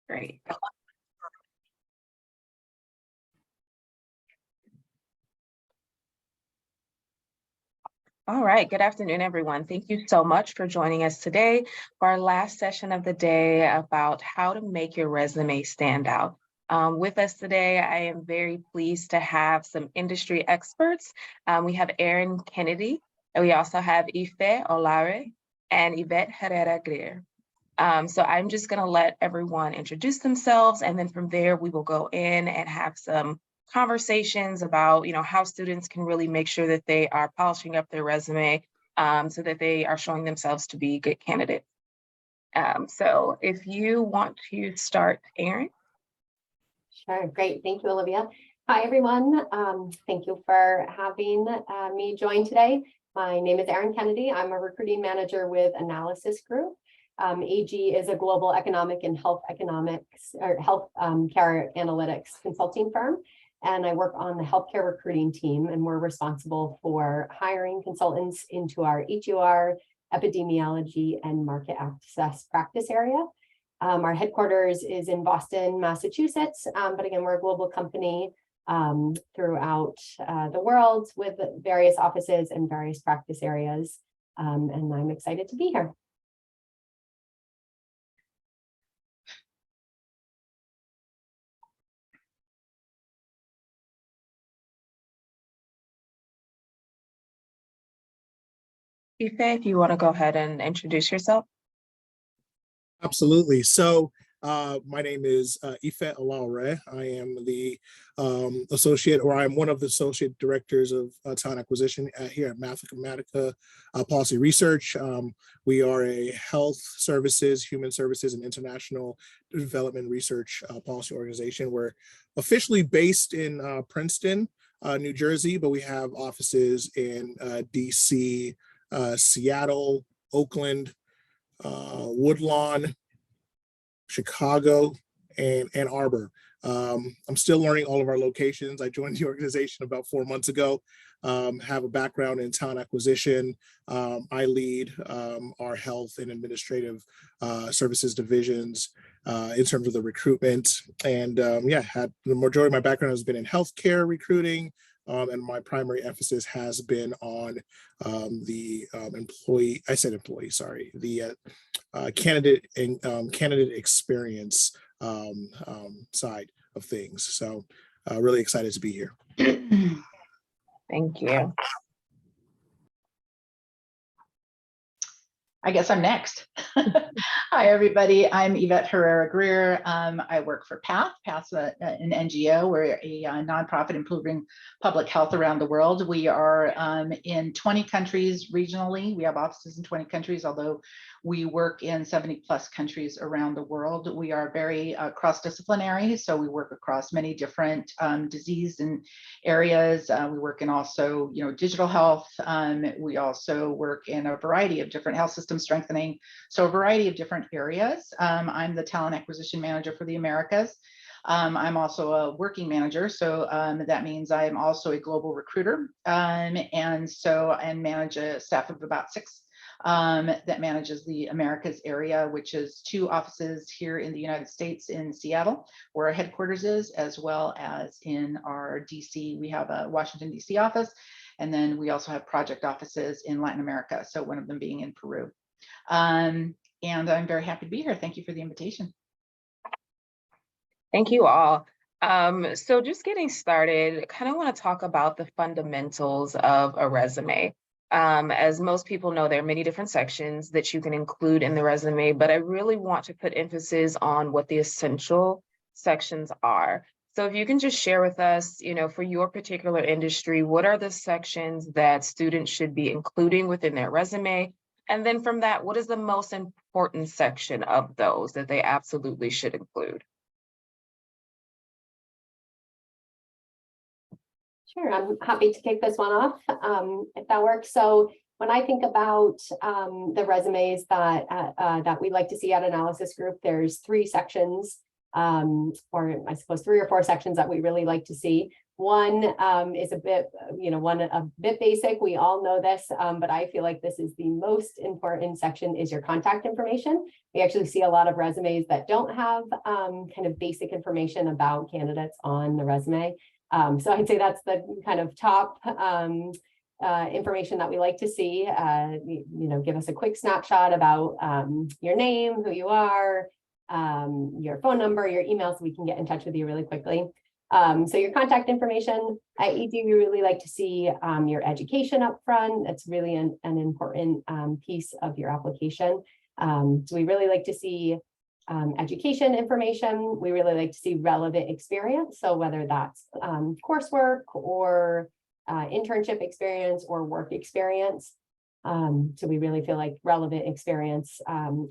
Great. All right, good afternoon, everyone. Thank you so much for joining us today for our last session of the day about how to make your resume stand out. With us today, I am very pleased to have some industry experts. We have Erin Kennedy, and we also have Ife Olare and Yvette Herrera-Greer. So I'm just gonna let everyone introduce themselves, and then from there, we will go in and have some conversations about, how students can really make sure that they are polishing up their resume so that they are showing themselves to be good candidates. So if you want to start, Erin. Sure, great. Thank you, Olivia. Hi, everyone. Thank you for having me join today. My name is Erin Kennedy. I'm a recruiting manager with Analysis Group. AG is a global economic and health economics or health care analytics consulting firm. And I work on the healthcare recruiting team, and we're responsible for hiring consultants into our HUR, epidemiology, and market access practice area. Our headquarters is in Boston, Massachusetts, but again, we're a global company throughout the world with various offices and various practice areas, and I'm excited to be here. Ife, if you want to go ahead and introduce yourself. Absolutely. So my name is Ife Olare. I am the I'm one of the associate directors of talent acquisition here at Mathematica Policy Research. We are a health services, human services, and international development research policy organization. We're officially based in Princeton, New Jersey, but we have offices in DC, Seattle, Oakland, Woodlawn, Chicago, and Ann Arbor. I'm still learning all of our locations. I joined the organization about 4 months ago, have a background in talent acquisition. I lead our health and administrative services divisions in terms of the recruitment. And had the majority of my background has been in healthcare recruiting. And my primary emphasis has been on the candidate and candidate experience side of things. So really excited to be here. Thank you. I guess I'm next. Hi, everybody. I'm Yvette Herrera-Greer. I work for PATH. PATH's an NGO. We're a nonprofit improving public health around the world. We are in 20 countries regionally. We have offices in 20 countries, although we work in 70 plus countries around the world. We are very cross-disciplinary, so we work across many different disease and areas. We work in also, digital health. We also work in a variety of different health system strengthening, so a variety of different areas. I'm the talent acquisition manager for the Americas. I'm also a working manager, so that means I'm also a global recruiter, and manage a staff of about 6 that manages the Americas area, which is 2 offices here in the United States in Seattle, where our headquarters is, as well as in our DC. We have a Washington, DC office. And then we also have project offices in Latin America, so one of them being in Peru. And I'm very happy to be here. Thank you for the invitation. Thank you all. So just getting started, kind of want to talk about the fundamentals of a resume. As most people know, there are many different sections that you can include in the resume, but I really want to put emphasis on what the essential sections are. So if you can just share with us, for your particular industry, what are the sections that students should be including within their resume? And then from that, what is the most important section of those that they absolutely should include? Sure, I'm happy to kick this one off if that works. So when I think about the resumes that we like to see at Analysis Group, there's 3 sections, or I suppose 3 or 4 sections that we really like to see. One is a bit basic. We all know this, but I feel like this is the most important section is your contact information. We actually see a lot of resumes that don't have kind of basic information about candidates on the resume. So I'd say that's the kind of top information that we like to see. Give us a quick snapshot about your name, who you are, your phone number, your email, so we can get in touch with you really quickly. So your contact information. At ED, we really like to see your education up front. That's really an important piece of your application. So we really like to see education information. We really like to see relevant experience. So whether that's coursework or internship experience or work experience. So we really feel like relevant experience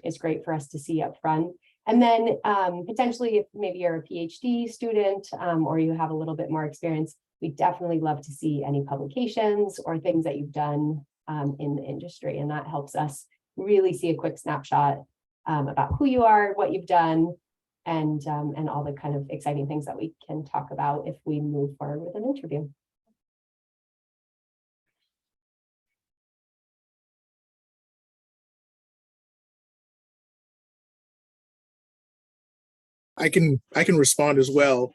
is great for us to see up front. And then potentially if maybe you're a PhD student or you have a little bit more experience, we definitely love to see any publications or things that you've done in the industry. And that helps us really see a quick snapshot about who you are, what you've done, and all the kind of exciting things that we can talk about if we move forward with an interview. I can respond as well.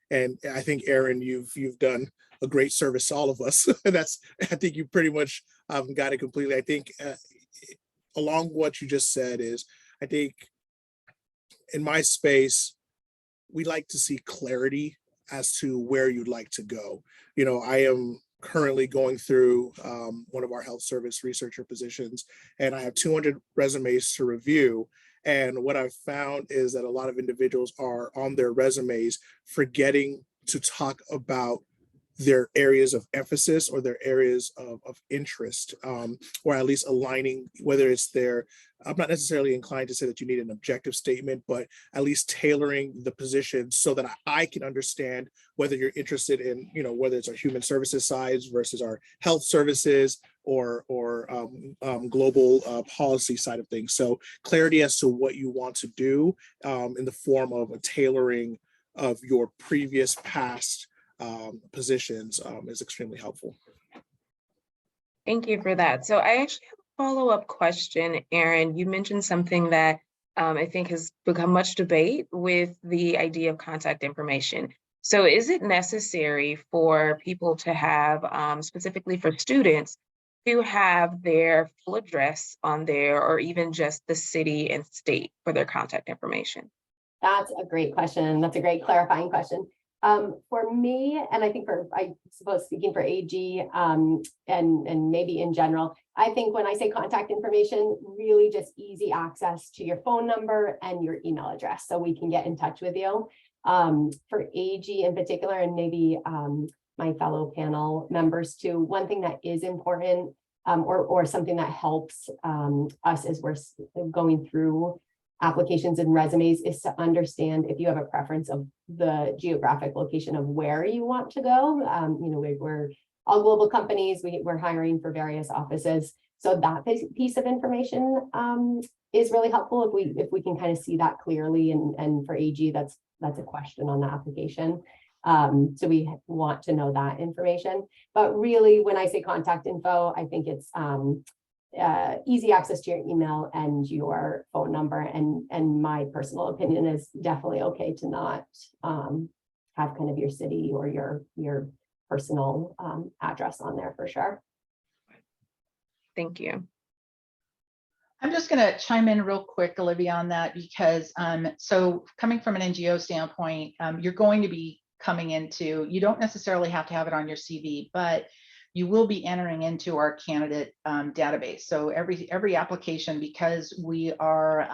And I think Aaron, you've done a great service to all of us. I think you pretty much got it completely. I think along what you just said is, I think in my space, we like to see clarity as to where you'd like to go. I am currently going through one of our health service researcher positions, and I have 200 resumes to review. And what I've found is that a lot of individuals are on their resumes forgetting to talk about their areas of emphasis or their areas of interest, or at least aligning, whether it's I'm not necessarily inclined to say that you need an objective statement, but at least tailoring the position so that I can understand whether you're interested in, whether it's our human services side versus our health services or global policy side of things. So clarity as to what you want to do in the form of a tailoring of your previous past positions is extremely helpful. Thank you for that. So I actually have a follow-up question, Aaron. You mentioned something that I think has become much debate with the idea of contact information. So is it necessary for people to have, specifically for students, to have their full address on there, or even just the city and state for their contact information? That's a great question. That's a great clarifying question. For me, and I think I suppose speaking for AG and maybe in general, I think when I say contact information, really just easy access to your phone number and your email address so we can get in touch with you. For AG in particular, and maybe my fellow panel members too, one thing that is important or something that helps us as we're going through applications and resumes is to understand if you have a preference of the geographic location of where you want to go. We're all global companies. We're hiring for various offices. So that piece of information is really helpful if we can kind of see that clearly. And for AG, that's a question on the application. So we want to know that information. But really, when I say contact info, I think it's easy access to your email and your phone number. And my personal opinion is definitely okay to not have kind of your city or your personal address on there for sure. Thank you. I'm just going to chime in real quick, Olivia, on that, because so coming from an NGO standpoint, you're going to be coming into, you don't necessarily have to have it on your CV, but you will be entering into our candidate database. So every application, because we are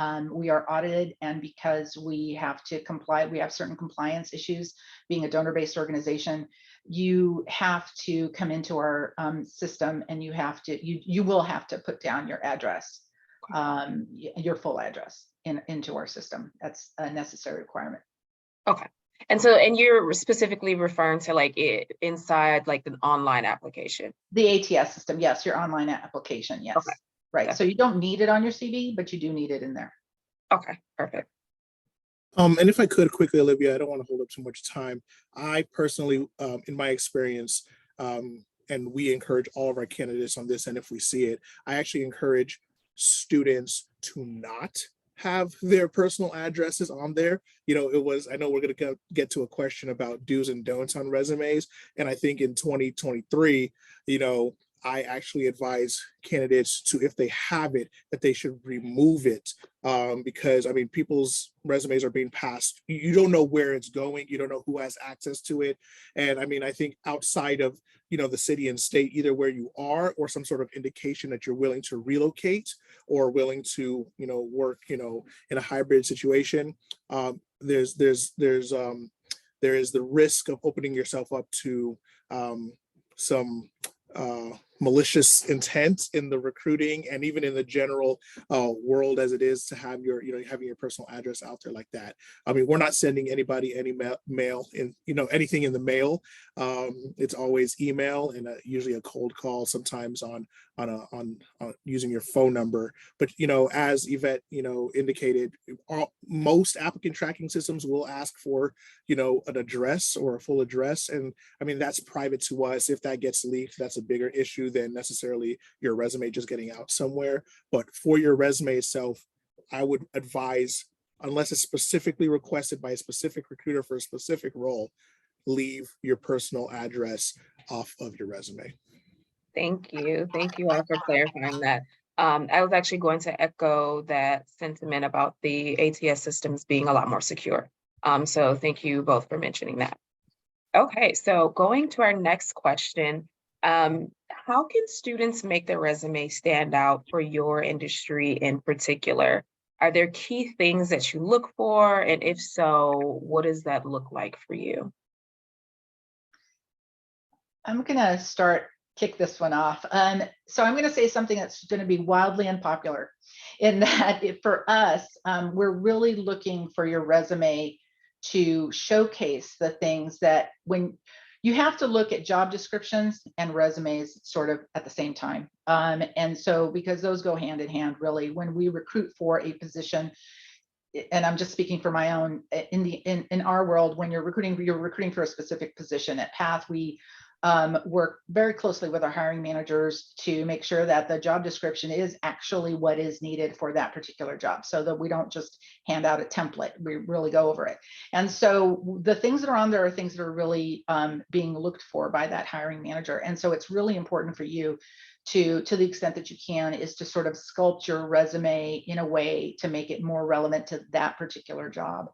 audited and because we have to comply, we have certain compliance issues being a donor-based organization, you have to come into our system and you will have to put down your address, your full address into our system. That's a necessary requirement. Okay. And you're specifically referring to like inside like an online application? The ATS system, yes, your online application, yes. Okay. Right. Okay. So you don't need it on your CV, but you do need it in there. Okay, perfect. And if I could quickly, Olivia, I don't want to hold up too much time. I personally, in my experience, and we encourage all of our candidates on this, and if we see it, I actually encourage students to not have their personal addresses on there. You know, I know we're going to get to a question about do's and don'ts on resumes. And I think in 2023, you know, I actually advise candidates to, if they have it, that they should remove it, because I mean, people's resumes are being passed. You don't know where it's going. You don't know who has access to it. And I mean, I think outside of, you know, the city and state, either where you are or some sort of indication that you're willing to relocate or willing to, you know, work, you know, in a hybrid situation, there is the risk of opening yourself up to some malicious intent in the recruiting and even in the general world as it is to have your, you know, having your personal address out there like that. I mean, we're not sending anybody any mail in, you know, anything in the mail. It's always email and usually a cold call, sometimes on using your phone number. But, you know, as Yvette, you know, indicated, most applicant tracking systems will ask for, you know, an address or a full address. And I mean, that's private to us. If that gets leaked, that's a bigger issue than necessarily your resume just getting out somewhere. But for your resume itself, I would advise, unless it's specifically requested by a specific recruiter for a specific role, leave your personal address off of your resume. Thank you. Thank you all for clarifying that. I was actually going to echo that sentiment about the ATS systems being a lot more secure. So thank you both for mentioning that. Okay, so going to our next question, how can students make their resume stand out for your industry in particular? Are there key things that you look for? And if so, what does that look like for you? I'm going to kick this one off. So I'm going to say something that's going to be wildly unpopular in that for us, we're really looking for your resume to showcase the things that when you have to look at job descriptions and resumes sort of at the same time. And so because those go hand in hand, really, when we recruit for a position, and I'm just speaking for my own, in our world, when you're recruiting for a specific position at Path, we work very closely with our hiring managers to make sure that the job description is actually what is needed for that particular job, so that we don't just hand out a template. We really go over it. And so the things that are on there are things that are really being looked for by that hiring manager. And so it's really important for you to the extent that you can, is to sort of sculpt your resume in a way to make it more relevant to that particular job.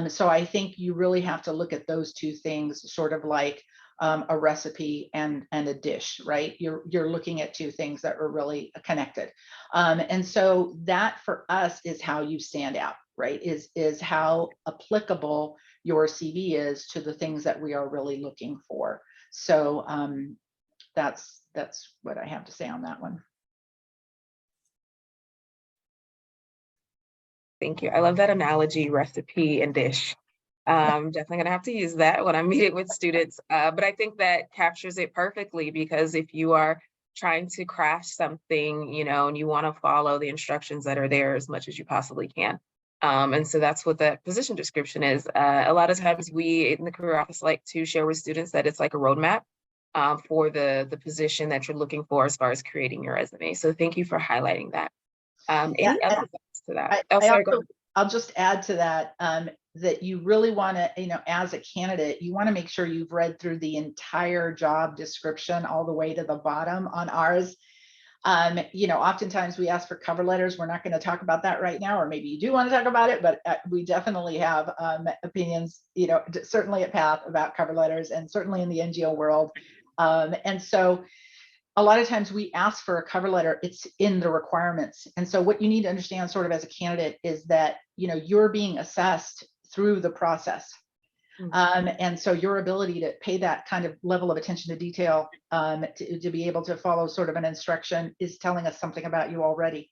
So I think you really have to look at those two things, sort of like a recipe and a dish, right? You're looking at two things that are really connected. And so that for us is how you stand out, right? Is how applicable your CV is to the things that we are really looking for. So that's what I have to say on that one. Thank you. I love that analogy, recipe and dish. Definitely gonna have to use that when I'm meeting with students. But I think that captures it perfectly, because if you are trying to craft something, you know, and you want to follow the instructions that are there as much as you possibly can. And so that's what that position description is. A lot of times we in the career office like to share with students that it's like a roadmap for the position that you're looking for as far as creating your resume. So thank you for highlighting that. Any other thoughts to that? I'll just add to that, that you really want to, you know, as a candidate, you want to make sure you've read through the entire job description all the way to the bottom on ours. You know, oftentimes we ask for cover letters. We're not going to talk about that right now, or maybe you do want to talk about it, but we definitely have opinions, you know, certainly at Path about cover letters, and certainly in the NGO world. And so a lot of times we ask for a cover letter, it's in the requirements. And so what you need to understand sort of as a candidate is that, you know, you're being assessed through the process. And so your ability to pay that kind of level of attention to detail, to be able to follow sort of an instruction, is telling us something about you already.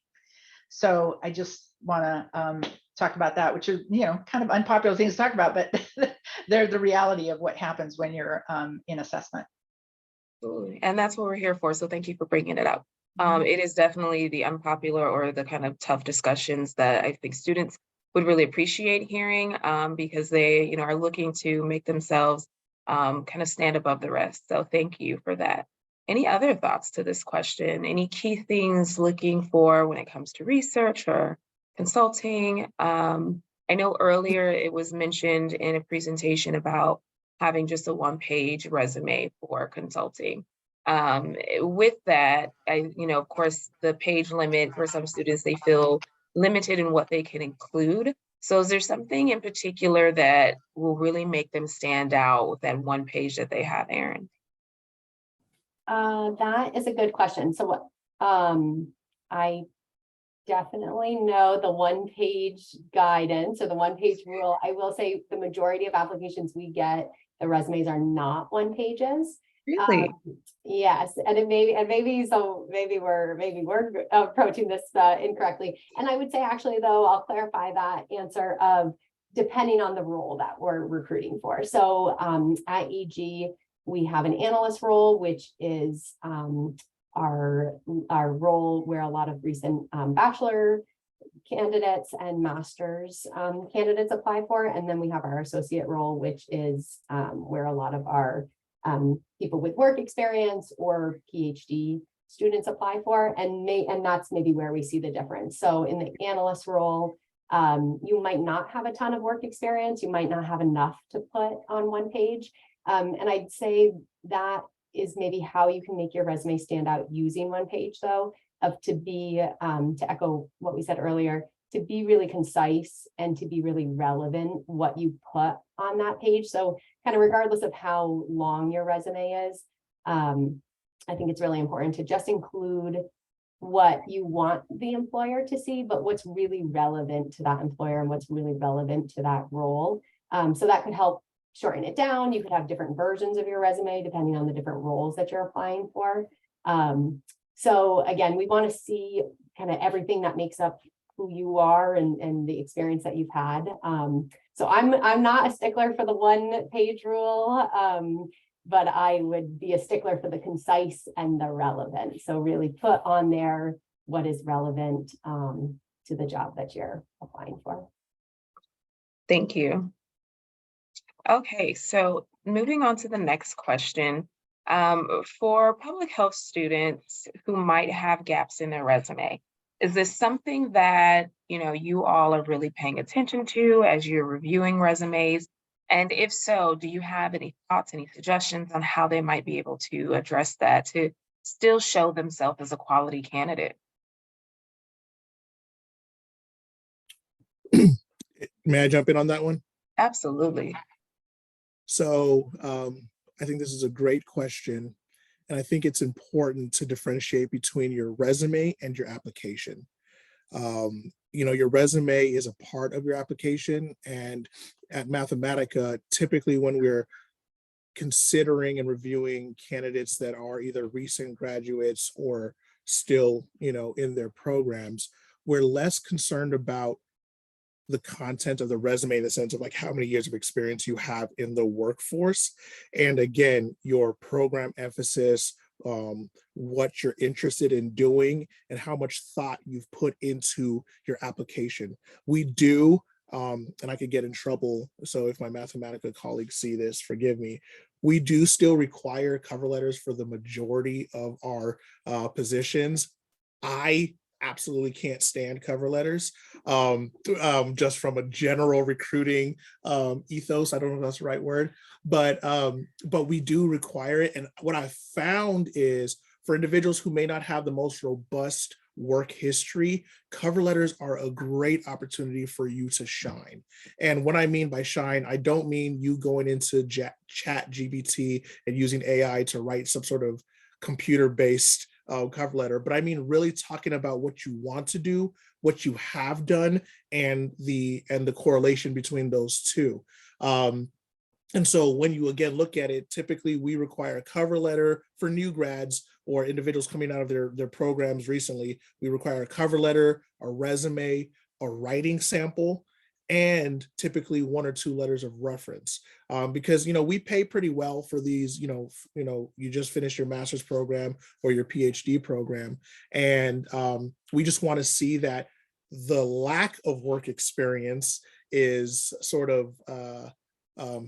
So I just want to talk about that, which are, you know, kind of unpopular things to talk about, but they're the reality of what happens when you're in assessment. Absolutely. And that's what we're here for. So thank you for bringing it up. It is definitely the unpopular or the kind of tough discussions that I think students would really appreciate hearing because they, are looking to make themselves kind of stand above the rest. So thank you for that. Any other thoughts to this question? Any key things looking for when it comes to research or consulting? I know earlier it was mentioned in a presentation about having just a one-page resume for consulting. With that, of course, the page limit for some students, they feel limited in what they can include. So is there something in particular that will really make them stand out with that one page that they have, Erin? That is a good question. So what, I definitely know the one-page guidance or the one-page rule. I will say the majority of applications we get, the resumes are not one pages. Really? Yes, and maybe we're approaching this incorrectly. And I would say actually, though, I'll clarify that answer of depending on the role that we're recruiting for. So at EG, we have an analyst role, which is our role where a lot of recent bachelor candidates and master's candidates apply for. And then we have our associate role, which is where a lot of our people with work experience or PhD students apply for, and that's maybe where we see the difference. So in the analyst role, you might not have a ton of work experience, you might not have enough to put on one page. And I'd say that is maybe how you can make your resume stand out using one page, though, to echo what we said earlier, to be really concise and to be really relevant what you put on that page. So kind of regardless of how long your resume is, I think it's really important to just include what you want the employer to see, but what's really relevant to that employer and what's really relevant to that role. So that could help shorten it down. You could have different versions of your resume depending on the different roles that you're applying for. So again, we want to see kind of everything that makes up who you are and the experience that you've had. So I'm not a stickler for the one-page rule, but I would be a stickler for the concise and the relevant. So really put on there what is relevant to the job that you're applying for. Thank you. Okay, so moving on to the next question. For public health students who might have gaps in their resume, is this something that you all are really paying attention to as you're reviewing resumes? And if so, do you have any thoughts, any suggestions on how they might be able to address that to still show themselves as a quality candidate? May I jump in on that one? Absolutely. So I think this is a great question. And I think it's important to differentiate between your resume and your application. Your resume is a part of your application. And at Mathematica, typically when we're considering and reviewing candidates that are either recent graduates or still, in their programs, we're less concerned about the content of the resume in the sense of like how many years of experience you have in the workforce. And again, your program emphasis, what you're interested in doing and how much thought you've put into your application. We do, and I could get in trouble, so if my Mathematica colleagues see this, forgive me, we do still require cover letters for the majority of our positions. I absolutely can't stand cover letters, just from a general recruiting ethos. I don't know if that's the right word, but we do require it. And what I found is for individuals who may not have the most robust work history, cover letters are a great opportunity for you to shine. And what I mean by shine, I don't mean you going into ChatGPT and using AI to write some sort of computer-based cover letter, but I mean really talking about what you want to do, what you have done, and the correlation between those two. And so when you again look at it, typically we require a cover letter for new grads or individuals coming out of their programs recently. We require a cover letter, a resume, a writing sample, and typically 1 or 2 letters of reference, because we pay pretty well for these. You just finished your master's program or your PhD program, and we just want to see that the lack of work experience is sort of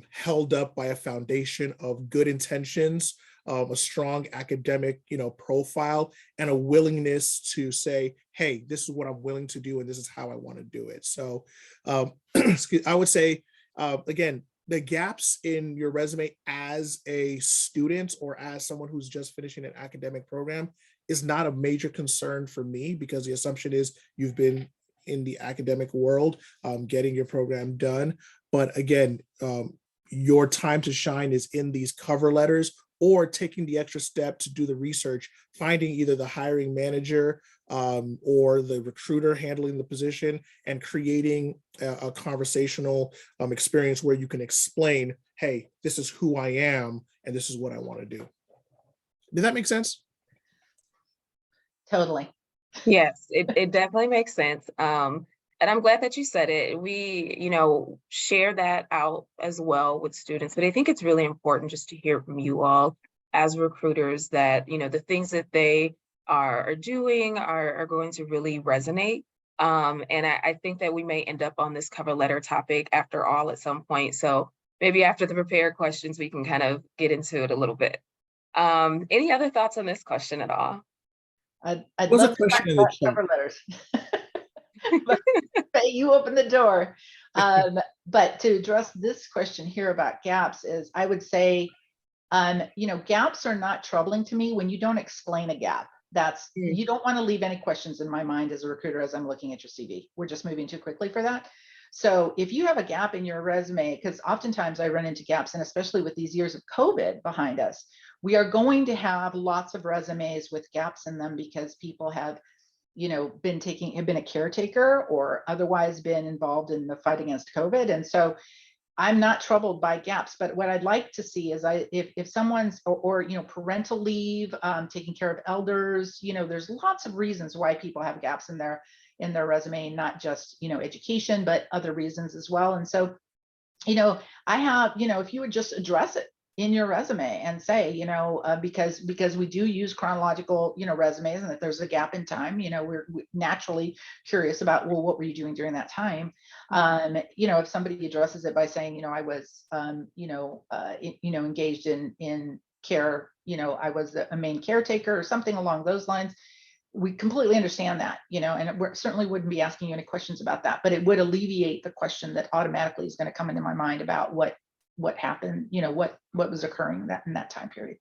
held up by a foundation of good intentions, a strong academic, profile, and a willingness to say, hey, this is what I'm willing to do, and this is how I want to do it. So I would say, again, the gaps in your resume as a student or as someone who's just finishing an academic program is not a major concern for me, because the assumption is you've been in the academic world, getting your program done. But again, your time to shine is in these cover letters, or taking the extra step to do the research, finding either the hiring manager or the recruiter handling the position, and creating a conversational experience where you can explain, hey, this is who I am and this is what I want to do. Did that make sense? Totally. Yes, it definitely makes sense. And I'm glad that you said it. We, share that out as well with students, but I think it's really important just to hear from you all as recruiters that, the things that they are doing are going to really resonate. And I think that we may end up on this cover letter topic after all at some point. So maybe after the prepared questions, we can kind of get into it a little bit. Any other thoughts on this question at all? I'd There's a love to talk question in the about chat. cover letters. But you open the door. But to address this question here about gaps is, I would say, gaps are not troubling to me when you don't explain a gap. You don't want to leave any questions in my mind as a recruiter as I'm looking at your CV. We're just moving too quickly for that. So if you have a gap in your resume, because oftentimes I run into gaps, and especially with these years of COVID behind us, we are going to have lots of resumes with gaps in them because people have been a caretaker or otherwise been involved in the fight against COVID. And so I'm not troubled by gaps, but what I'd like to see is if someone's or parental leave, taking care of elders, there's lots of reasons why people have gaps in their resume, not just education, but other reasons as well. And so, I have, if you would just address it in your resume and say, because we do use chronological, resumes, and if there's a gap in time, we're naturally curious about, well, what were you doing during that time? If somebody addresses it by saying, I was, engaged in care, I was a main caretaker or something along those lines, we completely understand that, and we certainly wouldn't be asking you any questions about that, but it would alleviate the question that automatically is going to come into my mind about what happened, what was occurring in that time period.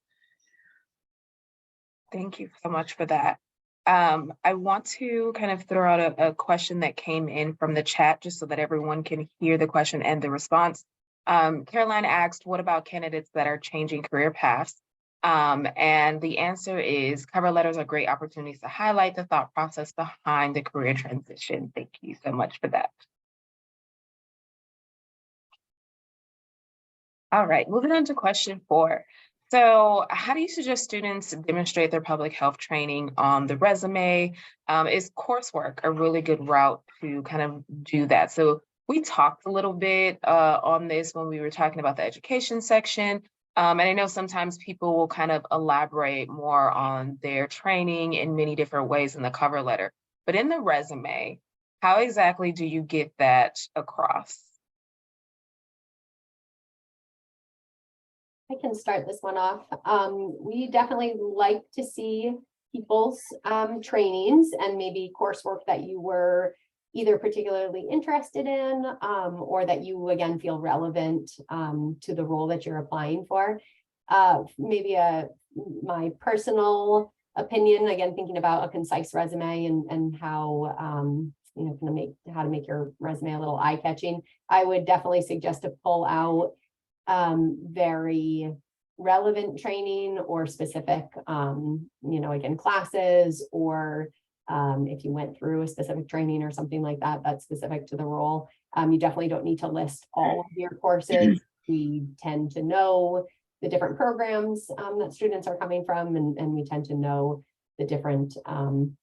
Thank you so much for that. I want to kind of throw out a question that came in from the chat, just so that everyone can hear the question and the response. Caroline asked, what about candidates that are changing career paths? And the answer is, cover letters are great opportunities to highlight the thought process behind the career transition. Thank you so much for that. All right, moving on to question 4. So how do you suggest students demonstrate their public health training on the resume? Is coursework a really good route to kind of do that? So we talked a little bit on this when we were talking about the education section. And I know sometimes people will kind of elaborate more on their training in many different ways in the cover letter. But in the resume, how exactly do you get that across? I can start this one off. We definitely like to see people's trainings and maybe coursework that you were either particularly interested in or that you, again, feel relevant to the role that you're applying for. Maybe my personal opinion, again, thinking about a concise resume and how, how to make your resume a little eye-catching, I would definitely suggest to pull out very relevant training or specific, again, classes, or if you went through a specific training or something like that, that's specific to the role. You definitely don't need to list all of your courses. We tend to know the different programs that students are coming from, and we tend to know the different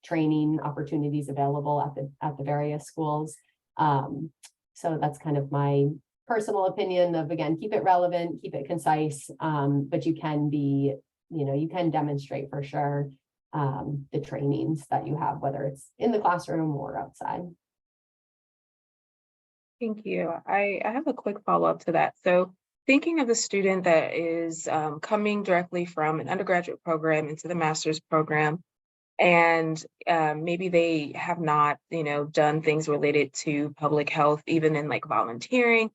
training opportunities available at the various schools. So that's kind of my personal opinion of, again, keep it relevant, keep it concise, but you can be, you can demonstrate for sure the trainings that you have, whether it's in the classroom or outside. Thank you. I have a quick follow-up to that. So thinking of the student that is coming directly from an undergraduate program into the master's program, and maybe they have not, done things related to public health, even in like volunteering.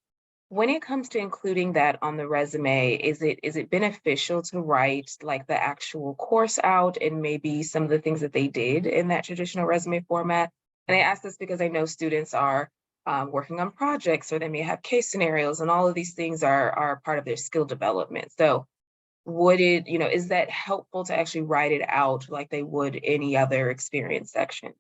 When it comes to including that on the resume, is it beneficial to write like the actual course out and maybe some of the things that they did in that traditional resume format? And I ask this because I know students are working on projects, or they may have case scenarios, and all of these things are part of their skill development. So would it, is that helpful to actually write it out like they would any other experience section?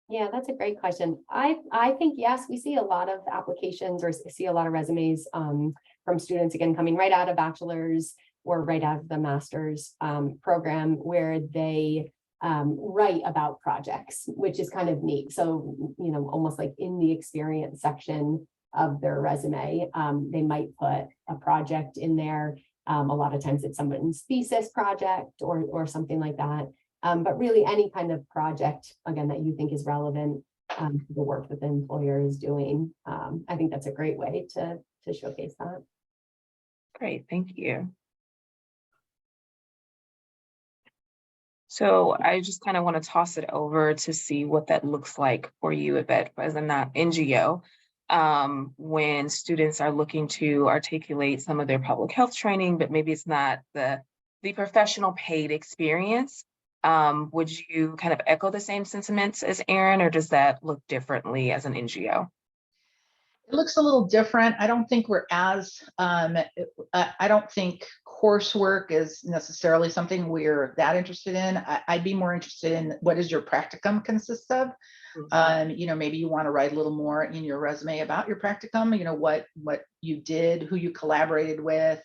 Yeah, that's a great question. I think, yes, we see a lot of applications or see a lot of resumes from students, again, coming right out of bachelor's or right out of the master's program, where they write about projects, which is kind of neat. So, almost like in the experience section of their resume, they might put a project in there. A lot of times it's someone's thesis project or something like that. But really any kind of project, again, that you think is relevant to the work that the employer is doing. I think that's a great way to showcase that. Great, thank you. So I just kind of want to toss it over to see what that looks like for you, Yvette, as a not NGO, when students are looking to articulate some of their public health training, but maybe it's not the professional paid experience. Would you kind of echo the same sentiments as Erin, or does that look differently as an NGO? It looks a little different. I don't think we're as, I don't think coursework is necessarily something we're that interested in. I'd be more interested in what does your practicum consist of? Maybe you want to write a little more in your resume about your practicum, what you did, who you collaborated with,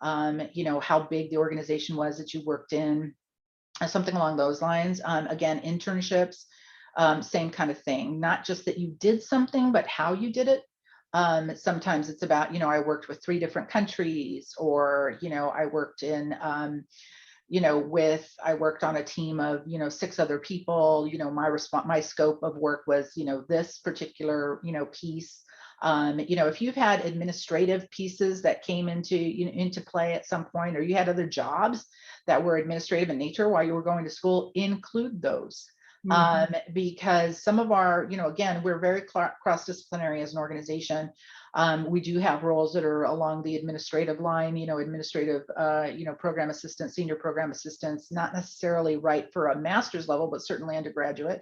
how big the organization was that you worked in, something along those lines. Again, internships, same kind of thing, not just that you did something, but how you did it. Sometimes it's about, I worked with 3 different countries, or, I worked in, I worked on a team of, 6 other people, my scope of work was, this particular, piece. If you've had administrative pieces that came into play at some point, or you had other jobs that were administrative in nature while you were going to school, include those. Because some of our, again, we're very cross-disciplinary as an organization. We do have roles that are along the administrative line, administrative, program assistants, senior program assistants, not necessarily right for a master's level, but certainly undergraduate.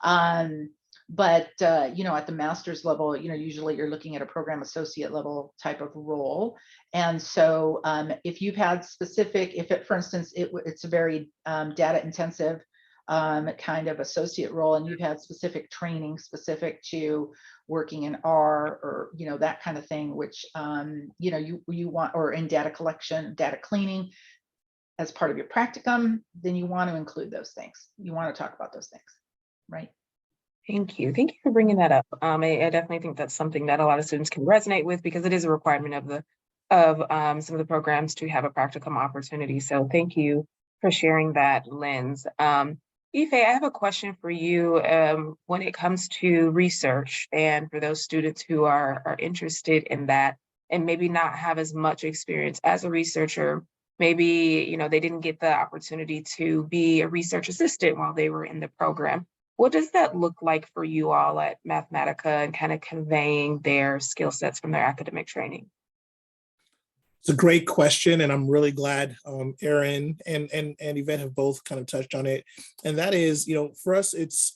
But at the master's level, usually you're looking at a program associate level type of role. And so if you've had specific, for instance, it's a very data intensive kind of associate role, and you've had specific training specific to working in R, or that kind of thing, which you want, or in data collection, data cleaning as part of your practicum, then you want to include those things. You want to talk about those things, right? Thank you. Thank you for bringing that up. I definitely think that's something that a lot of students can resonate with, because it is a requirement of some of the programs to have a practicum opportunity. So thank you for sharing that lens. Ife, I have a question for you when it comes to research, and for those students who are interested in that and maybe not have as much experience as a researcher. Maybe, they didn't get the opportunity to be a research assistant while they were in the program. What does that look like for you all at Mathematica, and kind of conveying their skill sets from their academic training? It's a great question, and I'm really glad Erin and Yvette have both kind of touched on it. And that is, for us, it's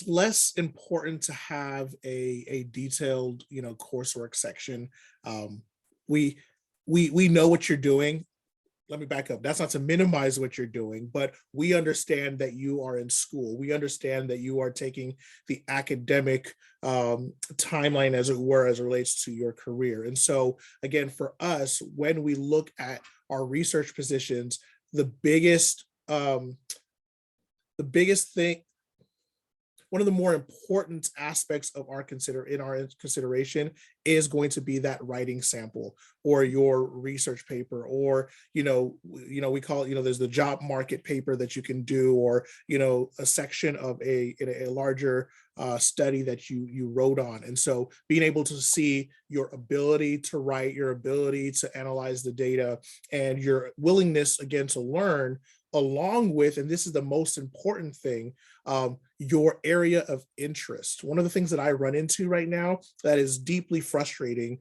less important to have a detailed, coursework section. We know what you're doing. Let me back up. That's not to minimize what you're doing, but we understand that you are in school. We understand that you are taking the academic timeline, as it were, as it relates to your career. And so, again, for us, when we look at our research positions, the biggest thing, one of the more important aspects of our consideration is going to be that writing sample or your research paper, or we call it, there's the job market paper that you can do, or a section of a larger study that you wrote on. And so being able to see your ability to write, your ability to analyze the data, and your willingness again to learn, along with, and this is the most important thing, your area of interest. One of the things that I run into right now that is deeply frustrating,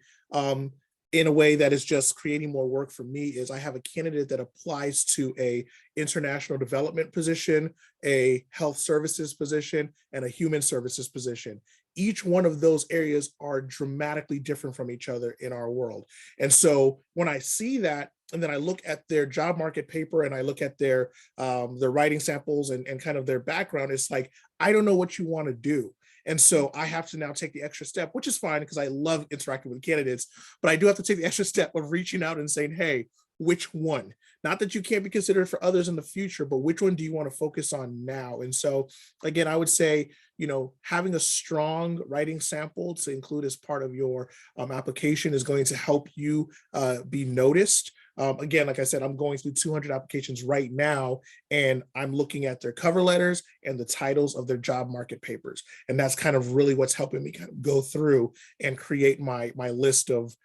in a way that is just creating more work for me, is I have a candidate that applies to a international development position, a health services position, and a human services position. Each one of those areas are dramatically different from each other in our world. And so when I see that, and then I look at their job market paper and I look at their writing samples and kind of their background, it's like, I don't know what you want to do. And so I have to now take the extra step, which is fine because I love interacting with candidates, but I do have to take the extra step of reaching out and saying, hey, which one? Not that you can't be considered for others in the future, but which one do you want to focus on now? And so, again, I would say, having a strong writing sample to include as part of your application is going to help you be noticed. Again, like I said, I'm going through 200 applications right now, and I'm looking at their cover letters and the titles of their job market papers. And that's kind of really what's helping me kind of go through and create my list of,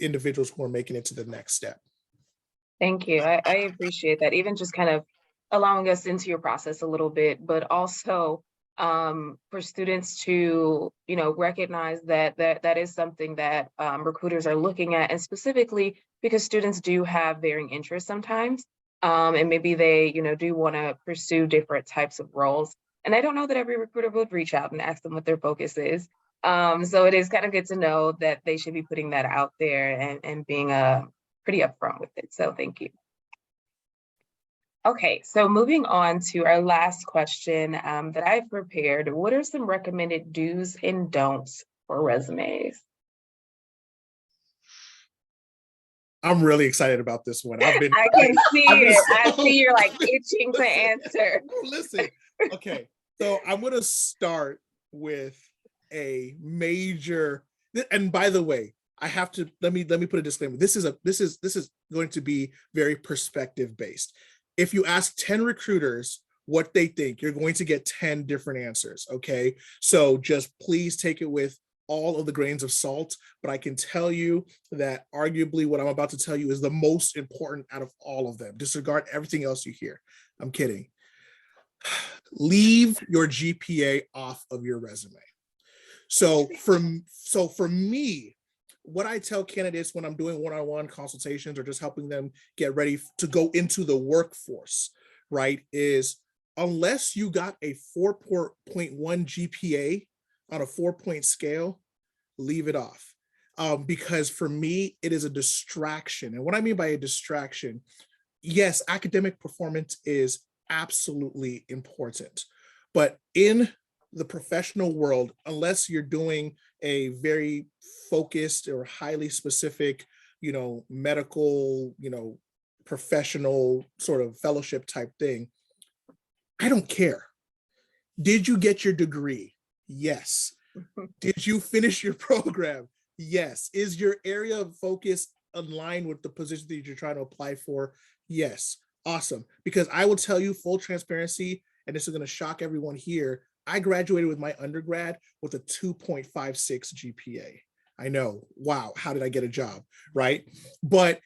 individuals who are making it to the next step. Thank you. I appreciate that. Even just kind of allowing us into your process a little bit, but also for students to, recognize that is something that recruiters are looking at, and specifically because students do have varying interests sometimes, and maybe they, do want to pursue different types of roles. And I don't know that every recruiter would reach out and ask them what their focus is. So it is kind of good to know that they should be putting that out there and being pretty upfront with it. So thank you. Okay, so moving on to our last question that I've prepared. What are some recommended do's and don'ts for resumes? I'm really excited about this one. I can see it. I see you're like itching to answer. Listen, okay. So I'm going to start with a major, and by the way, I have to, let me put a disclaimer. This is going to be very perspective based. If you ask 10 recruiters what they think, you're going to get 10 different answers. Okay. So just please take it with all of the grains of salt, but I can tell you that arguably what I'm about to tell you is the most important out of all of them. Disregard everything else you hear. I'm kidding. Leave your GPA off of your resume. So for me, what I tell candidates when I'm doing one-on-one consultations or just helping them get ready to go into the workforce, right, is unless you got a 4.1 GPA on a 4-point scale, leave it off. Because for me, it is a distraction. And what I mean by a distraction, yes, academic performance is absolutely important, but in the professional world, unless you're doing a very focused or highly specific, medical, professional sort of fellowship type thing, I don't care. Did you get your degree? Yes. Did you finish your program? Yes. Is your area of focus aligned with the position that you're trying to apply for? Yes. Awesome. Because I will tell you full transparency, and this is going to shock everyone here, I graduated with my undergrad with a 2.56 GPA. I know, wow, how did I get a job, right? But,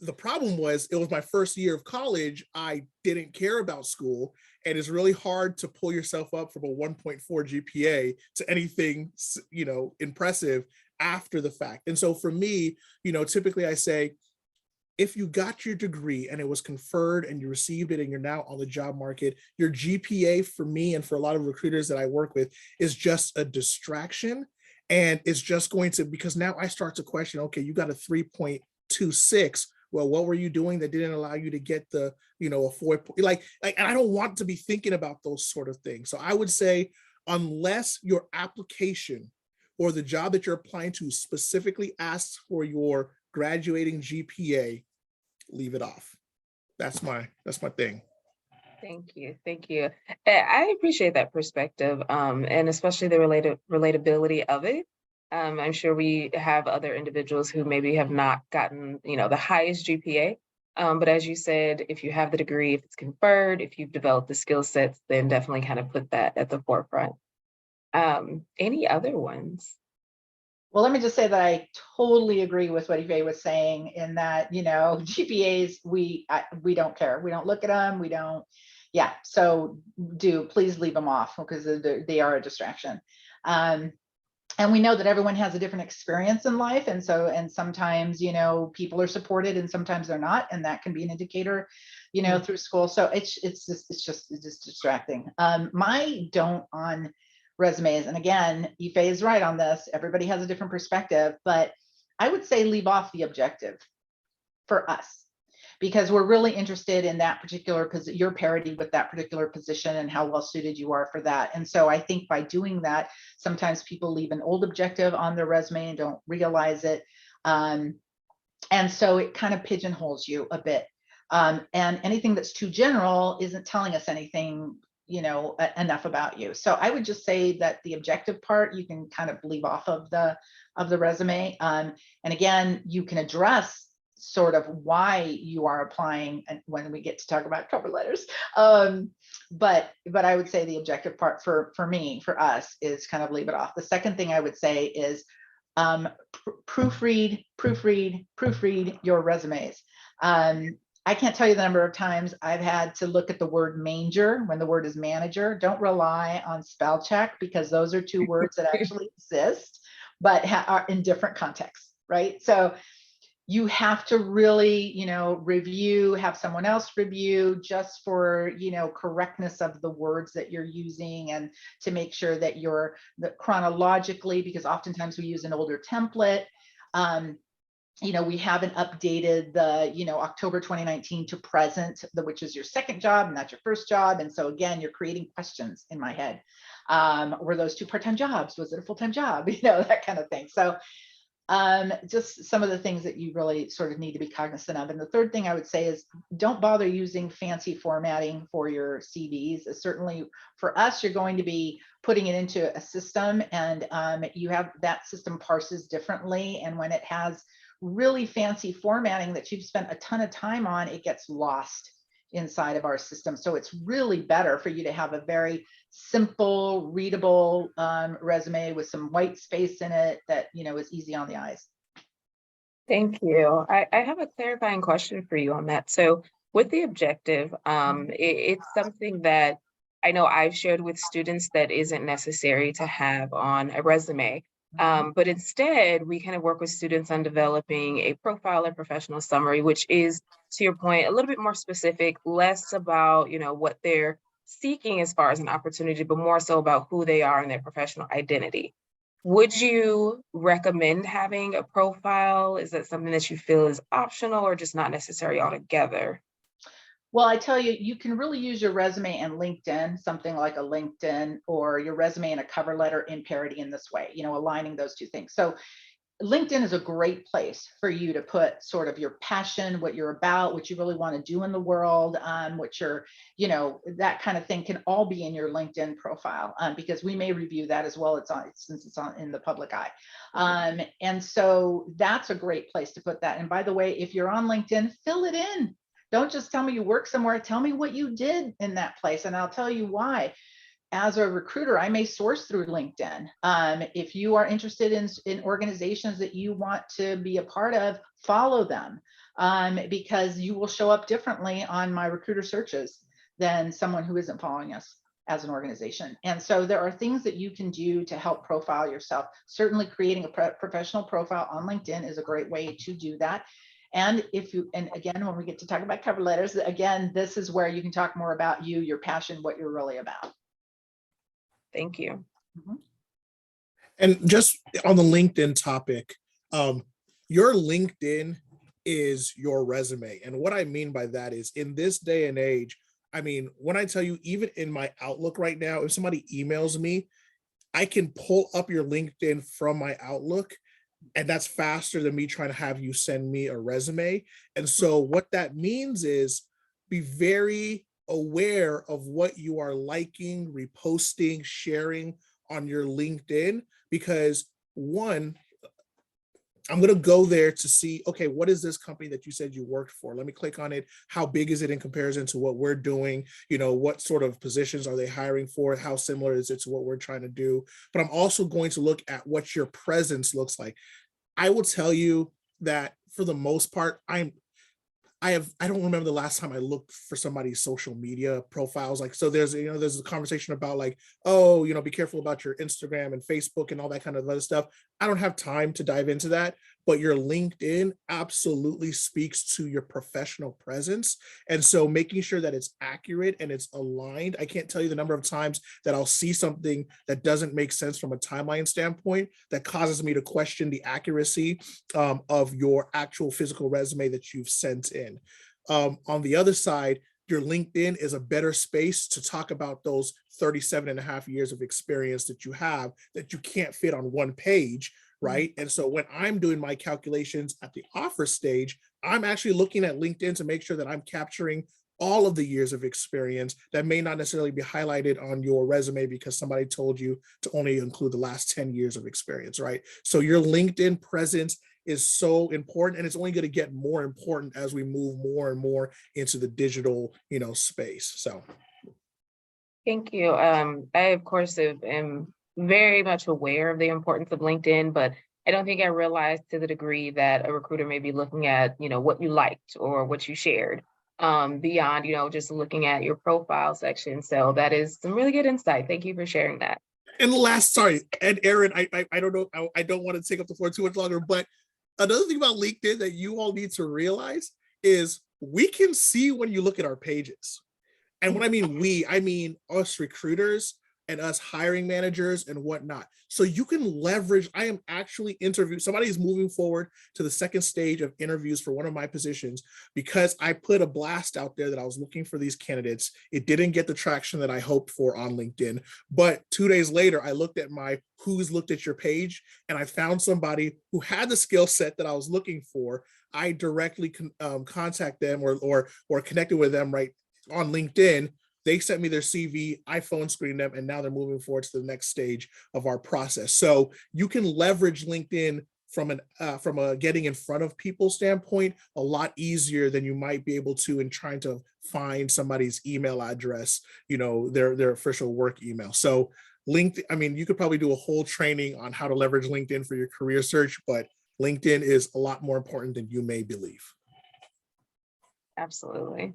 the problem was it was my first year of college. I didn't care about school, and it's really hard to pull yourself up from a 1.4 GPA to anything, impressive after the fact. And so for me, typically I say, if you got your degree and it was conferred and you received it and you're now on the job market, your GPA for me and for a lot of recruiters that I work with is just a distraction. And it's just going to, because now I start to question, okay, you got a 3.26. Well, what were you doing that didn't allow you to get the, a 4, and I don't want to be thinking about those sort of things. So I would say, unless your application or the job that you're applying to specifically asks for your graduating GPA, leave it off. That's my thing. Thank you. Thank you. I appreciate that perspective, and especially the relatability of it. I'm sure we have other individuals who maybe have not gotten, the highest GPA. But as you said, if you have the degree, if it's conferred, if you've developed the skill sets, then definitely kind of put that at the forefront. Any other ones? Well, let me just say that I totally agree with what Yvette was saying in that, GPAs, we don't care. We don't look at them. We don't, yeah. So please leave them off because they are a distraction. And we know that everyone has a different experience in life. And sometimes, people are supported and sometimes they're not. And that can be an indicator, through school. So it's just distracting. My don't on resumes, and again, Ife is right on this. Everybody has a different perspective, but I would say leave off the objective for us, because we're really interested in that particular position, your parity with that particular position and how well suited you are for that. And so I think by doing that, sometimes people leave an old objective on their resume and don't realize it. And so it kind of pigeonholes you a bit. And anything that's too general isn't telling us anything, enough about you. So I would just say that the objective part, you can kind of leave off of the resume. And again, you can address sort of why you are applying and when we get to talk about cover letters. But I would say the objective part for me, for us, is kind of leave it off. The second thing I would say is proofread your resumes. I can't tell you the number of times I've had to look at the word manger when the word is manager. Don't rely on spell check, because those are two words that actually exist, but are in different contexts, right? So you have to really, review, have someone else review just for, correctness of the words that you're using, and to make sure that you're chronologically, because oftentimes we use an older template. We haven't updated the, October 2019 to present, which is your second job and that's your first job. And so again, you're creating questions in my head. Were those two part-time jobs? Was it a full-time job? That kind of thing. So just some of the things that you really sort of need to be cognizant of. And the third thing I would say is don't bother using fancy formatting for your CVs. Certainly for us, you're going to be putting it into a system, and you have that system parses differently. And when it has really fancy formatting that you've spent a ton of time on, it gets lost inside of our system. So it's really better for you to have a very simple, readable resume with some white space in it that, is easy on the eyes. Thank you. I have a clarifying question for you on that. So with the objective, it's something that I know I've shared with students that isn't necessary to have on a resume. But instead, we kind of work with students on developing a profile and professional summary, which is, to your point, a little bit more specific, less about, what they're seeking as far as an opportunity, but more so about who they are and their professional identity. Would you recommend having a profile? Is that something that you feel is optional or just not necessary altogether? Well, I tell you, you can really use your resume and LinkedIn, something like a LinkedIn, or your resume and a cover letter in parity in this way, aligning those two things. So LinkedIn is a great place for you to put sort of your passion, what you're about, what you really want to do in the world, what you're, that kind of thing can all be in your LinkedIn profile, because we may review that as well. Since it's on in the public eye. And so that's a great place to put that. And by the way, if you're on LinkedIn, fill it in. Don't just tell me you work somewhere. Tell me what you did in that place, and I'll tell you why. As a recruiter, I may source through LinkedIn. If you are interested in organizations that you want to be a part of, follow them, because you will show up differently on my recruiter searches than someone who isn't following us as an organization. And so there are things that you can do to help profile yourself. Certainly creating a professional profile on LinkedIn is a great way to do that. And and again, when we get to talk about cover letters, again, this is where you can talk more about you, your passion, what you're really about. Thank you. Mm-hmm. And just on the LinkedIn topic, your LinkedIn is your resume. And what I mean by that is, in this day and age, I mean, when I tell you, even in my Outlook right now, if somebody emails me, I can pull up your LinkedIn from my Outlook, and that's faster than me trying to have you send me a resume. And so what that means is, be very aware of what you are liking, reposting, sharing on your LinkedIn, because one, I'm going to go there to see, okay, what is this company that you said you worked for? Let me click on it. How big is it in comparison to what we're doing? You know, what sort of positions are they hiring for? How similar is it to what we're trying to do? But I'm also going to look at what your presence looks like. I will tell you that for the most part, I don't remember the last time I looked for somebody's social media profiles. Like, so there's a conversation about like, oh, be careful about your Instagram and Facebook and all that kind of other stuff. I don't have time to dive into that, but your LinkedIn absolutely speaks to your professional presence. And so making sure that it's accurate and it's aligned. I can't tell you the number of times that I'll see something that doesn't make sense from a timeline standpoint that causes me to question the accuracy of your actual physical resume that you've sent in. On the other side, your LinkedIn is a better space to talk about those 37 and a half years of experience that you have that you can't fit on one page, right? And so when I'm doing my calculations at the offer stage, I'm actually looking at LinkedIn to make sure that I'm capturing all of the years of experience that may not necessarily be highlighted on your resume because somebody told you to only include the last 10 years of experience, right? So your LinkedIn presence is so important, and it's only going to get more important as we move more and more into the digital, space. So. Thank you. I, of course, am very much aware of the importance of LinkedIn, but I don't think I realized to the degree that a recruiter may be looking at, what you liked or what you shared, beyond, just looking at your profile section. So that is some really good insight. Thank you for sharing that. And and Aaron, I don't know, I don't want to take up the floor too much longer, but another thing about LinkedIn that you all need to realize is we can see when you look at our pages. And when I mean us recruiters and us hiring managers and whatnot. So you can leverage, I am actually interviewing, somebody is moving forward to the second stage of interviews for one of my positions because I put a blast out there that I was looking for these candidates. It didn't get the traction that I hoped for on LinkedIn. But 2 days later, I looked at my who's looked at your page and I found somebody who had the skill set that I was looking for. I directly contact them or connected with them right on LinkedIn. They sent me their CV, I phone screened them, and now they're moving forward to the next stage of our process. So you can leverage LinkedIn from a getting in front of people standpoint a lot easier than you might be able to in trying to find somebody's email address, their official work email. So LinkedIn, I mean, you could probably do a whole training on how to leverage LinkedIn for your career search, but LinkedIn is a lot more important than you may believe. Absolutely.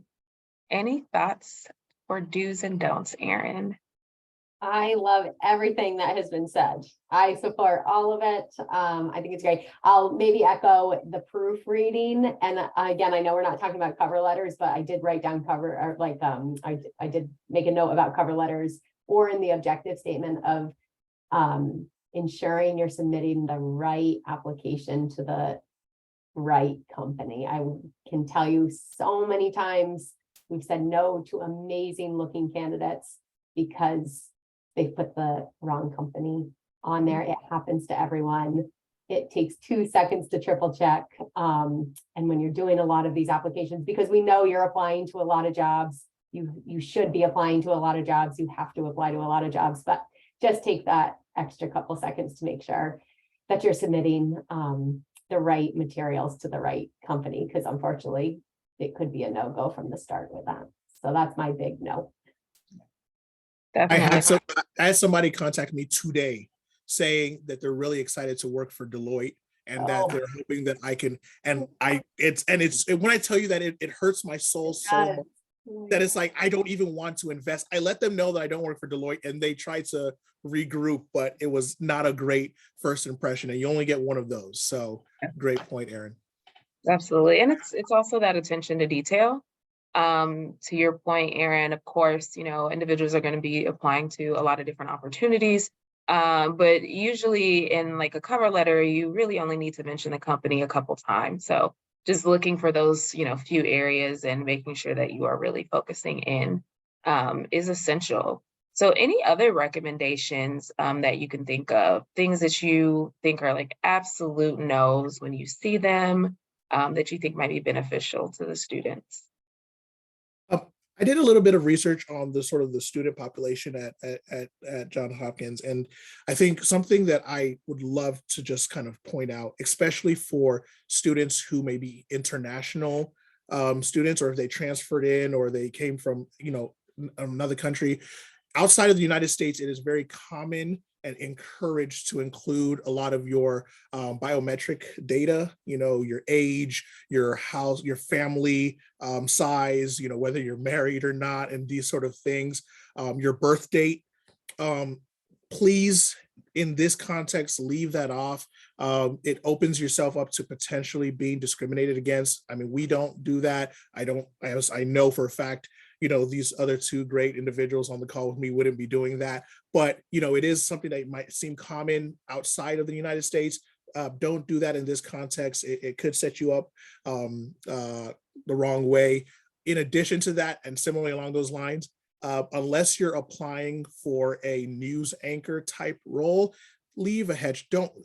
Any thoughts or do's and don'ts, Aaron? I love everything that has been said. I support all of it. I think it's great. I'll maybe echo the proofreading. And again, I know we're not talking about cover letters, but I did write down I did make a note about cover letters or in the objective statement of ensuring you're submitting the right application to the right company. I can tell you so many times we've said no to amazing looking candidates because they put the wrong company on there. It happens to everyone. It takes 2 seconds to triple check. And when you're doing a lot of these applications, because we know you're applying to a lot of jobs, you should be applying to a lot of jobs. You have to apply to a lot of jobs, but just take that extra couple seconds to make sure that you're submitting the right materials to the right company, because unfortunately, it could be a no-go from the start with that. So that's my big no. I had somebody contact me today saying that they're really excited to work for Deloitte and that they're hoping that I can, and when I tell you that it hurts my soul so much that it's like, I don't even want to invest. I let them know that I don't work for Deloitte and they try to regroup, but it was not a great first impression and you only get one of those. So great point, Aaron. Absolutely. And it's also that attention to detail. To your point, Aaron, of course, individuals are going to be applying to a lot of different opportunities. But usually in like a cover letter, you really only need to mention the company a couple times. So just looking for those, few areas and making sure that you are really focusing in is essential. So any other recommendations that you can think of, things that you think are like absolute no's when you see them, that you think might be beneficial to the students? I did a little bit of research on the sort of the student population at Johns Hopkins. And I think something that I would love to just kind of point out, especially for students who may be international students, or if they transferred in or they came from, another country, outside of the United States, it is very common and encouraged to include a lot of your biometric data, your age, your house, your family size, whether you're married or not, and these sort of things, your birth date. Please, in this context, leave that off. It opens yourself up to potentially being discriminated against. I mean, we don't do that. I know for a fact, these other two great individuals on the call with me wouldn't be doing that. But, it is something that might seem common outside of the United States. Don't do that in this context. It could set you up the wrong way. In addition to that, and similarly along those lines, unless you're applying for a news anchor type role, leave a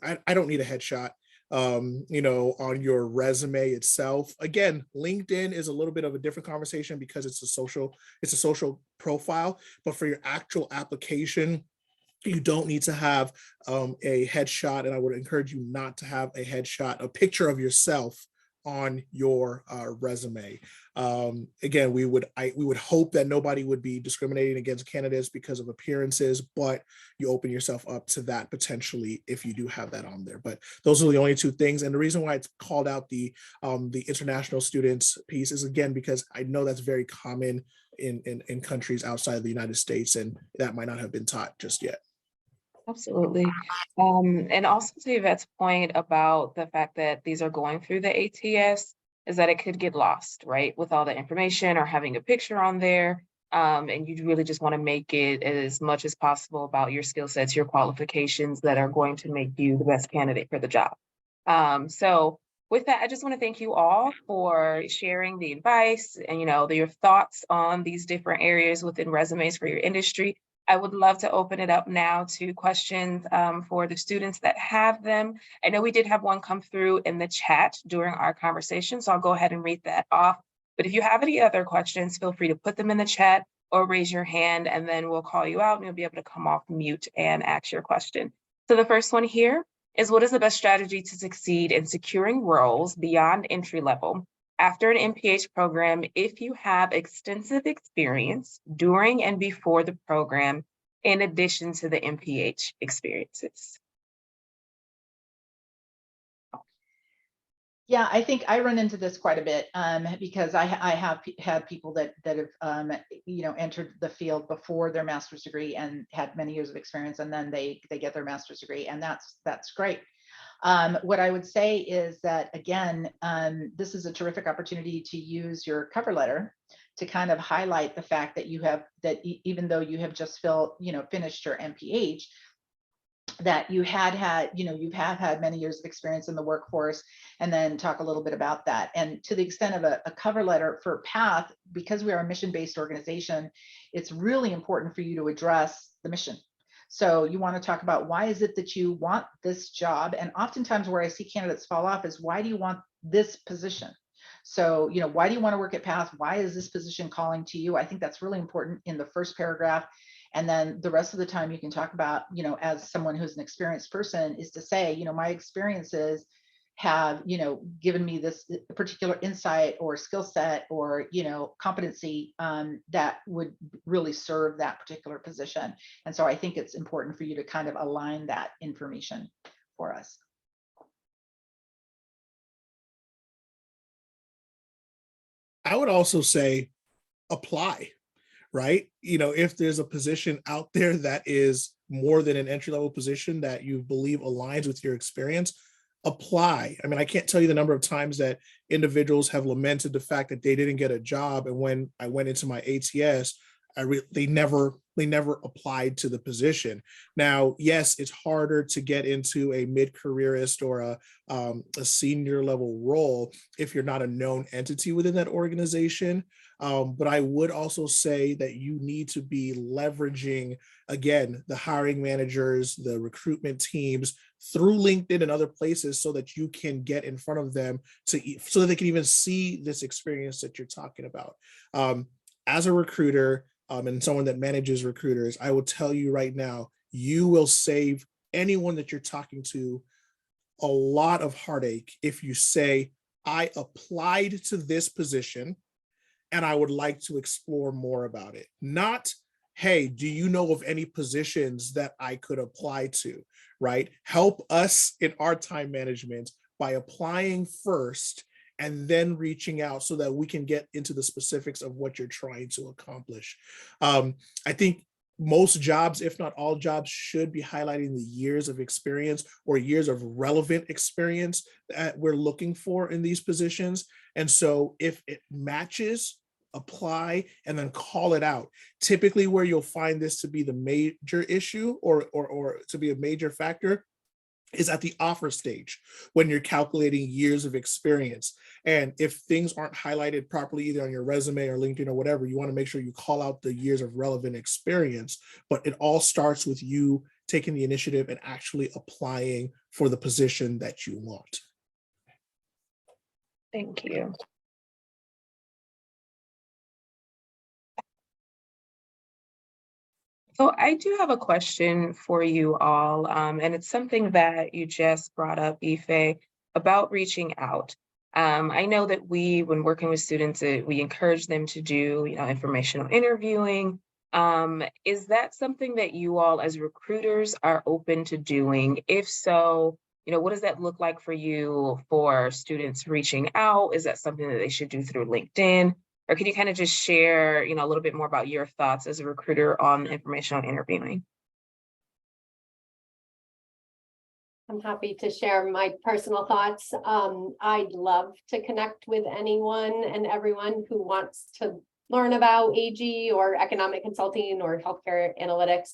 I don't need a headshot on your resume itself. Again, LinkedIn is a little bit of a different conversation because it's a social profile, but for your actual application, you don't need to have a headshot, and I would encourage you not to have a headshot, a picture of yourself on your resume. Again, we would hope that nobody would be discriminating against candidates because of appearances, but you open yourself up to that potentially if you do have that on there. But those are the only two things. And the reason why it's called out the international students piece is, again, because I know that's very common in countries outside of the United States, and that might not have been taught just yet. Absolutely. And also to Yvette's point about the fact that these are going through the ATS, is that it could get lost, right? With all the information or having a picture on there. And you really just want to make it as much as possible about your skill sets, your qualifications that are going to make you the best candidate for the job. So with that, I just want to thank you all for sharing the advice and, your thoughts on these different areas within resumes for your industry. I would love to open it up now to questions for the students that have them. I know we did have one come through in the chat during our conversation, so I'll go ahead and read that off. But if you have any other questions, feel free to put them in the chat or raise your hand, and then we'll call you out and you'll be able to come off mute and ask your question. So the first one here is, what is the best strategy to succeed in securing roles beyond entry level after an MPH program if you have extensive experience during and before the program, in addition to the MPH experiences? Yeah, I think I run into this quite a bit because I have had people that have entered the field before their master's degree and had many years of experience, and then they get their master's degree, and that's great. What I would say is that, again, this is a terrific opportunity to use your cover letter to kind of highlight the fact that even though you have just finished your MPH, that you've had many years of experience in the workforce, and then talk a little bit about that. And to the extent of a cover letter for PATH, because we are a mission-based organization, it's really important for you to address the mission. So you want to talk about, why is it that you want this job? And oftentimes where I see candidates fall off is, why do you want this position? So, why do you want to work at PATH? Why is this position calling to you? I think that's really important in the first paragraph. And then the rest of the time you can talk about, as someone who's an experienced person, is to say, my experiences have, given me this particular insight or skill set or, competency that would really serve that particular position. And so I think it's important for you to kind of align that information for us. I would also say apply, right? If there's a position out there that is more than an entry-level position that you believe aligns with your experience, apply. I mean, I can't tell you the number of times that individuals have lamented the fact that they didn't get a job, and when I went into my ATS, they never applied to the position. Now, yes, it's harder to get into a mid-careerist or a senior level role if you're not a known entity within that organization. But I would also say that you need to be leveraging, again, the hiring managers, the recruitment teams through LinkedIn and other places, so that you can get in front of them so that they can even see this experience that you're talking about. as a recruiter and someone that manages recruiters, I will tell you right now, you will save anyone that you're talking to a lot of heartache if you say, I applied to this position and I would like to explore more about it. Not, hey, do you know of any positions that I could apply to, right? Help us in our time management by applying first and then reaching out so that we can get into the specifics of what you're trying to accomplish. I think most jobs, if not all jobs, should be highlighting the years of experience or years of relevant experience that we're looking for in these positions. And so if it matches, apply and then call it out. Typically where you'll find this to be the major issue or to be a major factor is at the offer stage when you're calculating years of experience. And if things aren't highlighted properly, either on your resume or LinkedIn or whatever, you want to make sure you call out the years of relevant experience. But it all starts with you taking the initiative and actually applying for the position that you want. Thank you. So I do have a question for you all, and it's something that you just brought up, Ife, about reaching out. I know that when working with students, we encourage them to do, informational interviewing. Is that something that you all as recruiters are open to doing? If so, what does that look like for you for students reaching out? Is that something that they should do through LinkedIn? Or can you kind of just share, a little bit more about your thoughts as a recruiter on informational interviewing? I'm happy to share my personal thoughts. I'd love to connect with anyone and everyone who wants to learn about AG or economic consulting or healthcare analytics.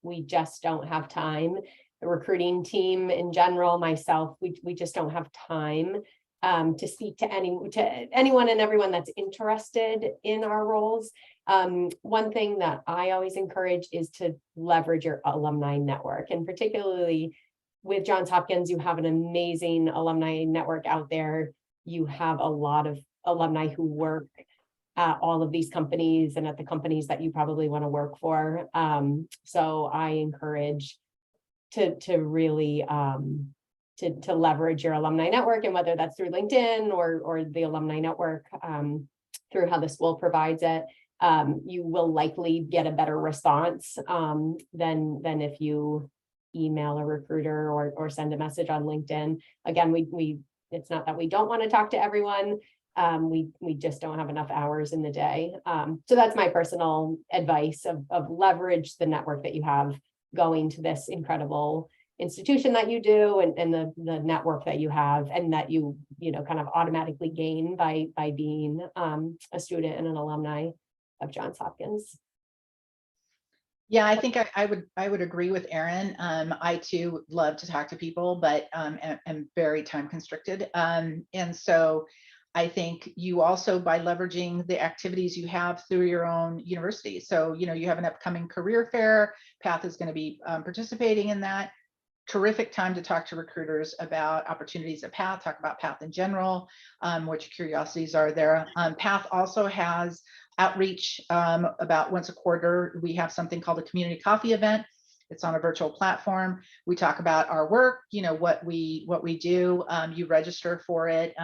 We just don't have time. The recruiting team in general, myself, we just don't have time to speak to anyone and everyone that's interested in our roles. One thing that I always encourage is to leverage your alumni network, and particularly with Johns Hopkins, you have an amazing alumni network out there. You have a lot of alumni who work at all of these companies and at the companies that you probably want to work for. So I encourage to really to leverage your alumni network, and whether that's through LinkedIn or the alumni network through how the school provides it, you will likely get a better response than if you email a recruiter or send a message on LinkedIn. Again, it's not that we don't want to talk to everyone. We just don't have enough hours in the day. So that's my personal advice of leverage the network that you have going to this incredible institution that you do, and the network that you have, and that you kind of automatically gain by being a student and an alumni of Johns Hopkins. Yeah, I think I would agree with Erin. I too love to talk to people, but am very time constricted. And so I think you also, by leveraging the activities you have through your own university. So, you have an upcoming career fair. PATH is going to be participating in that. Terrific time to talk to recruiters about opportunities at PATH, talk about PATH in general, what your curiosities are there. PATH also has outreach about once a quarter. We have something called a community coffee event. It's on a virtual platform. We talk about our work, what we do. You register for it.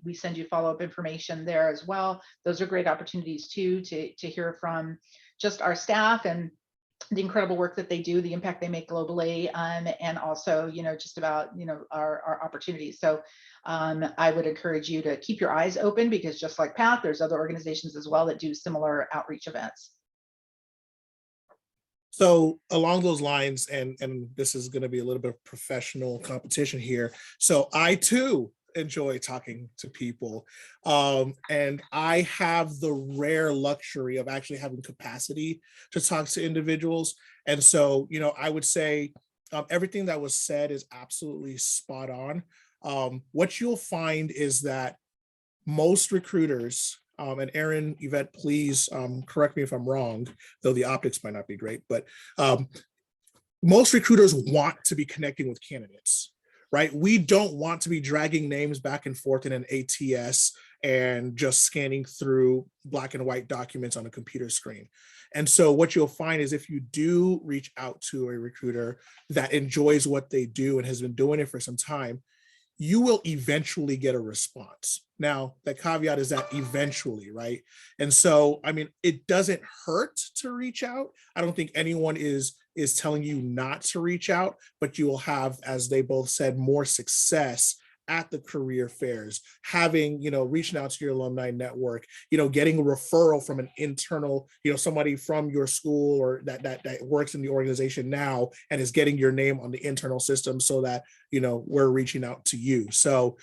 We send you follow-up information there as well. Those are great opportunities too to hear from just our staff and the incredible work that they do, the impact they make globally, and also, just about, our opportunities. So I would encourage you to keep your eyes open, because just like PATH, there's other organizations as well that do similar outreach events. So along those lines, and this is going to be a little bit of professional competition here. So I too enjoy talking to people. And I have the rare luxury of actually having capacity to talk to individuals. And so, I would say everything that was said is absolutely spot on. What you'll find is that most recruiters, and Erin, Yvette, please correct me if I'm wrong, though the optics might not be great, but most recruiters want to be connecting with candidates, right? We don't want to be dragging names back and forth in an ATS and just scanning through black and white documents on a computer screen. And so what you'll find is if you do reach out to a recruiter that enjoys what they do and has been doing it for some time, you will eventually get a response. Now, the caveat is that eventually, right? And so, I mean, it doesn't hurt to reach out. I don't think anyone is telling you not to reach out, but you will have, as they both said, more success at the career fairs, having, reaching out to your alumni network, getting a referral from an internal, somebody from your school or that works in the organization now and is getting your name on the internal system so that, we're reaching out to you. So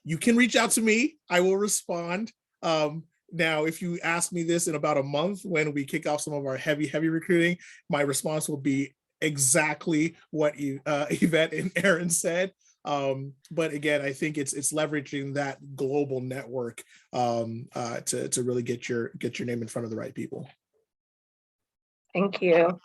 you can reach out to me. I will respond. Now, if you ask me this in about a month when we kick off some of our heavy recruiting, my response will be exactly what Yvette and Aaron said. But again, I think it's leveraging that global network to really get your name in front of the right people. Thank you.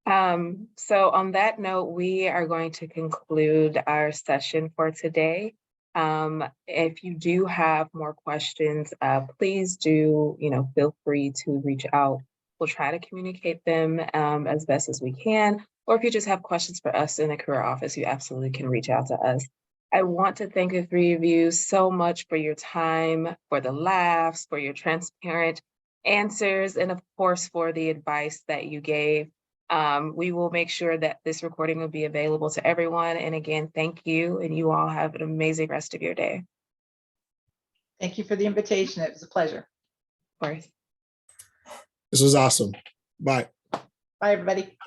So on that note, we are going to conclude our session for today. If you do have more questions, please do, feel free to reach out. We'll try to communicate them as best as we can. Or if you just have questions for us in the career office, you absolutely can reach out to us. I want to thank the three of you so much for your time, for the laughs, for your transparent answers, and of course, for the advice that you gave. We will make sure that this recording will be available to everyone. And again, thank you, and you all have an amazing rest of your day. Thank you for the invitation. It was a pleasure. Of course. This was awesome. Bye. Bye, everybody.